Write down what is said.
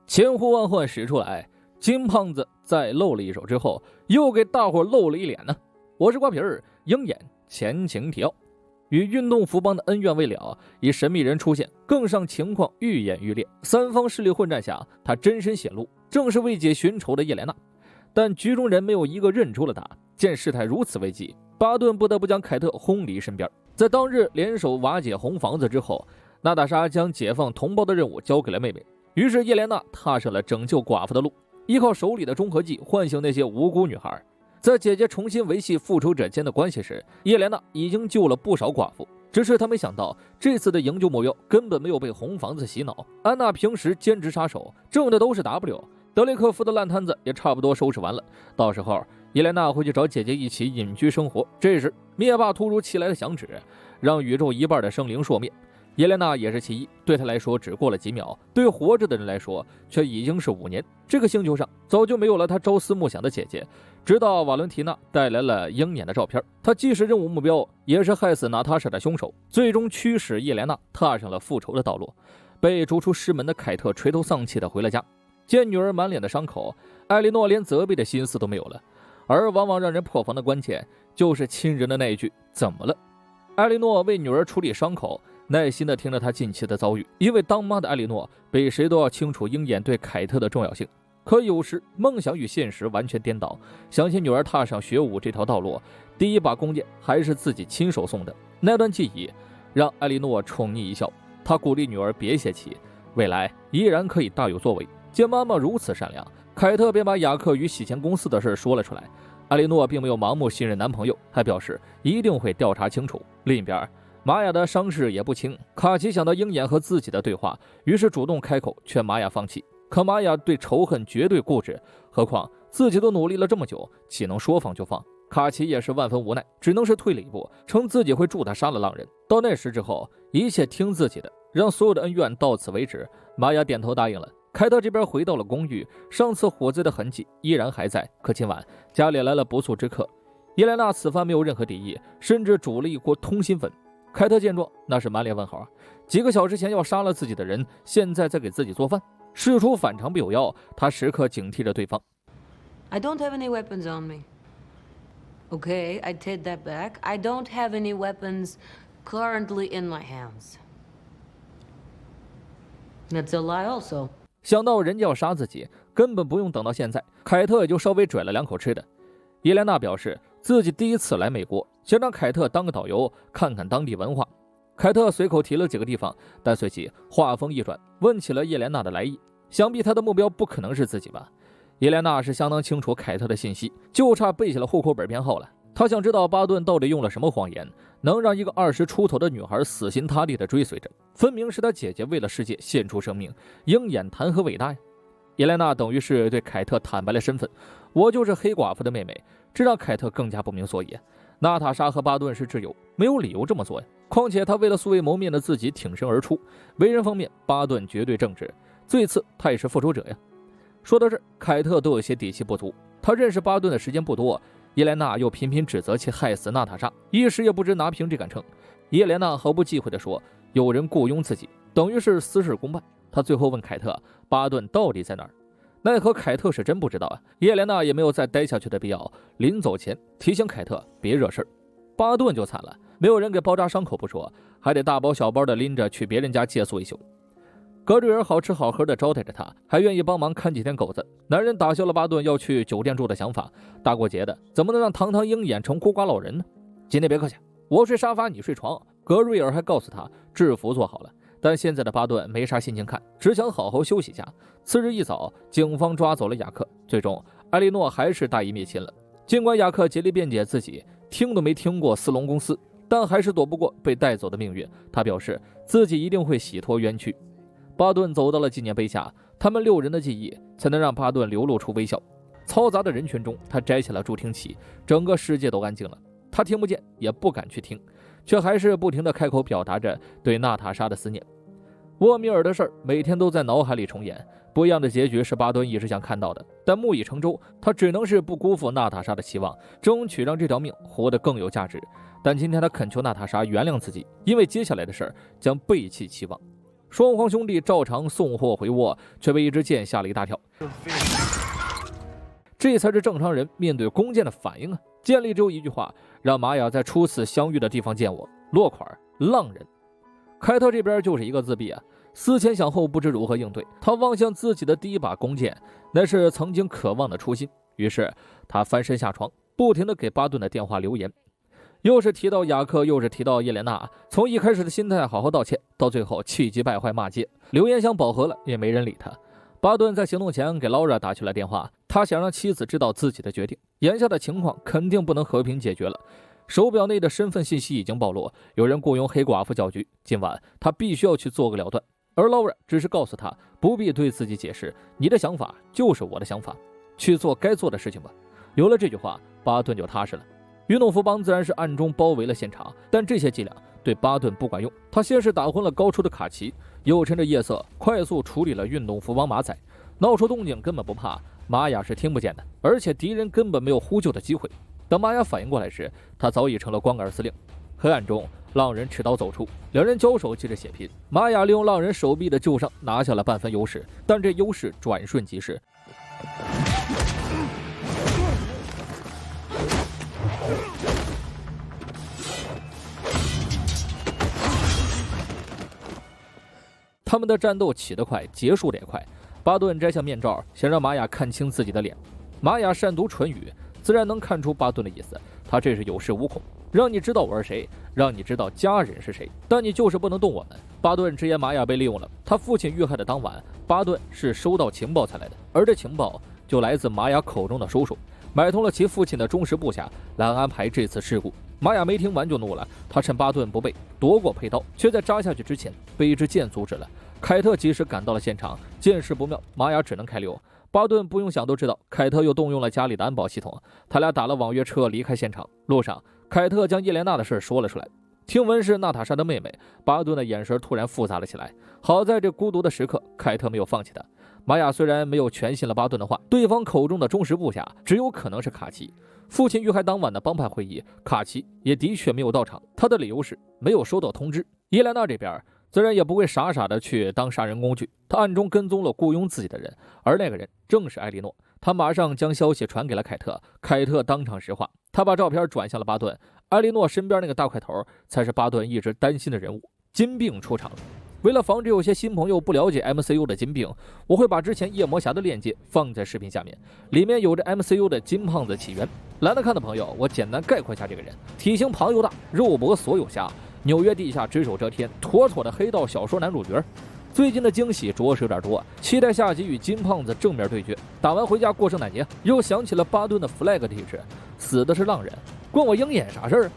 千呼万唤始出来，金胖子在露了一手之后，又给大伙露了一脸呢。我是瓜皮儿，鹰眼前情提要。与运动服帮的恩怨未了，以神秘人出现，更上情况愈演愈烈。三方势力混战下，他真身显露，正是为解寻仇的叶莲娜。但局中人没有一个认出了他。见事态如此危急，巴顿不得不将凯特轰离身边。在当日联手瓦解红房子之后，娜塔莎将解放同胞的任务交给了妹妹。于是叶莲娜踏上了拯救寡妇的路，依靠手里的中和剂唤醒那些无辜女孩。在姐姐重新维系复仇者间的关系时，叶莲娜已经救了不少寡妇。只是她没想到，这次的营救目标根本没有被红房子洗脑。安娜平时兼职杀手，挣的都是 W， 德雷克夫的烂摊子也差不多收拾完了。到时候叶莲娜会去找姐姐一起隐居生活。这时灭霸突如其来的响指，让宇宙一半的生灵朔灭。叶莲娜也是其一，对她来说只过了几秒，对活着的人来说却已经是5年。这个星球上早就没有了她朝思暮想的姐姐。直到瓦伦提娜带来了鹰眼的照片，她既是任务目标，也是害死娜塔莎的凶手，最终驱使叶莲娜踏上了复仇的道路。被逐出师门的凯特垂头丧气地回了家，见女儿满脸的伤口，艾莉诺连责备的心思都没有了。而往往让人破防的关键，就是亲人的那一句怎么了。艾莉诺为女儿处理伤口，耐心地听着她近期的遭遇。因为当妈的艾莉诺比谁都要清楚鹰眼对凯特的重要性，可有时梦想与现实完全颠倒。想起女儿踏上学武这条道路，第一把弓箭还是自己亲手送的，那段记忆让艾莉诺宠溺一笑。她鼓励女儿别泄气，未来依然可以大有作为。见妈妈如此善良，凯特便把雅克与洗钱公司的事说了出来。艾莉诺并没有盲目信任男朋友，还表示一定会调查清楚。另一边，玛雅的伤势也不轻。卡奇想到鹰眼和自己的对话，于是主动开口劝玛雅放弃。可玛雅对仇恨绝对固执，何况自己都努力了这么久，岂能说放就放？卡奇也是万分无奈，只能是退了一步，称自己会助他杀了浪人。到那时之后，一切听自己的，让所有的恩怨到此为止。玛雅点头答应了。凯特这边回到了公寓，上次火灾的痕迹依然还在。可今晚家里来了不速之客，叶莲娜此番没有任何敌意，甚至煮了一锅通心粉。凯特见状，那是满脸问号。几个小时前要杀了自己的人，现在在给自己做饭。事出反常必有妖，他时刻警惕着对方。 I don't have any weapons on me. Okay, I take that back. I don't have any weapons currently in my hands. That's a lie also. 想到人家要杀自己，根本不用等到现在，凯特也就稍微拽了2口吃的。叶莲娜表示自己第一次来美国，想让凯特当个导游，看看当地文化。凯特随口提了几个地方，但随即话锋一转，问起了叶莲娜的来意。想必他的目标不可能是自己吧？叶莲娜是相当清楚凯特的信息，就差背下了户口本编号了。她想知道巴顿到底用了什么谎言，能让一个20出头的女孩死心塌地地追随着。分明是她姐姐为了世界献出生命，鹰眼谈何伟大呀？叶莲娜等于是对凯特坦白了身份，我就是黑寡妇的妹妹，这让凯特更加不明所以。娜塔莎和巴顿是挚友，没有理由这么做呀。况且他为了素未谋面的自己挺身而出，为人方面巴顿绝对正直，最次他也是复仇者呀。说到这儿，凯特都有些底气不足。他认识巴顿的时间不多，叶莲娜又频频指责其害死娜塔莎，一时也不知拿凭这杆秤。叶莲娜毫不忌讳地说，有人雇佣自己，等于是私事公办。他最后问凯特，巴顿到底在哪儿？奈何凯特是真不知道啊。叶莲娜也没有再待下去的必要，临走前提醒凯特别惹事儿。巴顿就惨了，没有人给包扎伤口不说，还得大包小包的拎着去别人家借宿一宿。格瑞尔好吃好喝的招待着他，还愿意帮忙看几天狗子。男人打消了巴顿要去酒店住的想法，大过节的怎么能让堂堂鹰眼成孤寡老人呢？今天别客气，我睡沙发你睡床。格瑞尔还告诉他制服做好了，但现在的巴顿没啥心情看，只想好好休息一下。次日一早，警方抓走了雅克，最终艾莉诺还是大义灭亲了。尽管雅克竭力辩解自己听都没听过斯隆公司，但还是躲不过被带走的命运。他表示自己一定会洗脱冤屈。巴顿走到了纪念碑下，他们6人的记忆才能让巴顿流露出微笑。嘈杂的人群中，他摘下了助听器，整个世界都安静了。他听不见，也不敢去听，却还是不停地开口表达着对娜塔莎的思念。沃米尔的事儿每天都在脑海里重演，不一样的结局是巴顿一直想看到的，但木已成舟，他只能是不辜负娜塔莎的期望，争取让这条命活得更有价值。但今天他恳求娜塔莎原谅自己，因为接下来的事儿将背弃期望。双方兄弟照常送货回窝，却被一支箭吓了一大跳。这才是正常人面对弓箭的反应啊！箭里只有一句话，让玛雅在初次相遇的地方见我，落款浪人。凯特这边就是一个自闭啊，思前想后不知如何应对。他望向自己的第一把弓箭，那是曾经渴望的初心。于是他翻身下床，不停地给巴顿的电话留言，又是提到雅克，又是提到叶莲娜。从一开始的心态好好道歉，到最后气急败坏骂街，留言箱饱和了，也没人理他。巴顿在行动前给劳拉打去了电话，他想让妻子知道自己的决定，眼下的情况肯定不能和平解决了。手表内的身份信息已经暴露，有人雇佣黑寡妇搅局，今晚他必须要去做个了断。而劳拉只是告诉他不必对自己解释，你的想法就是我的想法，去做该做的事情吧。有了这句话，巴顿就踏实了。运动服帮自然是暗中包围了现场，但这些伎俩对巴顿不管用。他先是打昏了高处的卡奇，又趁着夜色快速处理了运动服帮马仔，闹出动静根本不怕，玛雅是听不见的，而且敌人根本没有呼救的机会。等玛雅反应过来时，他早已成了光杆司令。黑暗中，浪人持刀走出，两人交手即是血拼。玛雅利用浪人手臂的旧伤拿下了半分优势，但这优势转瞬即逝。他们的战斗起得快，结束得也快。巴顿摘下面罩，想让玛雅看清自己的脸。玛雅善读唇语，自然能看出巴顿的意思。他这是有恃无恐，让你知道我是谁，让你知道家人是谁，但你就是不能动我们。巴顿直言玛雅被利用了。他父亲遇害的当晚，巴顿是收到情报才来的，而这情报就来自玛雅口中的叔叔，买通了其父亲的忠实部下来安排这次事故。玛雅没听完就怒了，他趁巴顿不备夺过佩刀，却在扎下去之前被一支箭阻止了。凯特及时赶到了现场，见势不妙，玛雅只能开溜。巴顿不用想都知道，凯特又动用了家里的安保系统，他俩打了网约车离开现场。路上，凯特将叶莲娜的事说了出来，听闻是娜塔莎的妹妹，巴顿的眼神突然复杂了起来。好在这孤独的时刻，凯特没有放弃他。玛雅虽然没有全信了巴顿的话，对方口中的忠实部下只有可能是卡奇。父亲遇害当晚的帮派会议，卡奇也的确没有到场，他的理由是没有收到通知。叶莲娜这边自然也不会傻傻的去当杀人工具，他暗中跟踪了雇佣自己的人，而那个人正是艾莉诺。他马上将消息传给了凯特，凯特当场石化，他把照片转向了巴顿。艾莉诺身边那个大块头才是巴顿一直担心的人物。金并出场了。为了防止有些新朋友不了解 MCU 的金并，我会把之前夜魔侠的链接放在视频下面，里面有着 MCU 的金胖子起源。懒得看的朋友，我简单概括一下这个人：体型庞又大，肉搏所有侠，纽约地下只手遮天，妥妥的黑道小说男主角。最近的惊喜着实有点多，期待下集与金胖子正面对决。打完回家过圣诞节，又想起了巴顿的 flag 体质，死的是浪人，关我鹰眼啥事儿？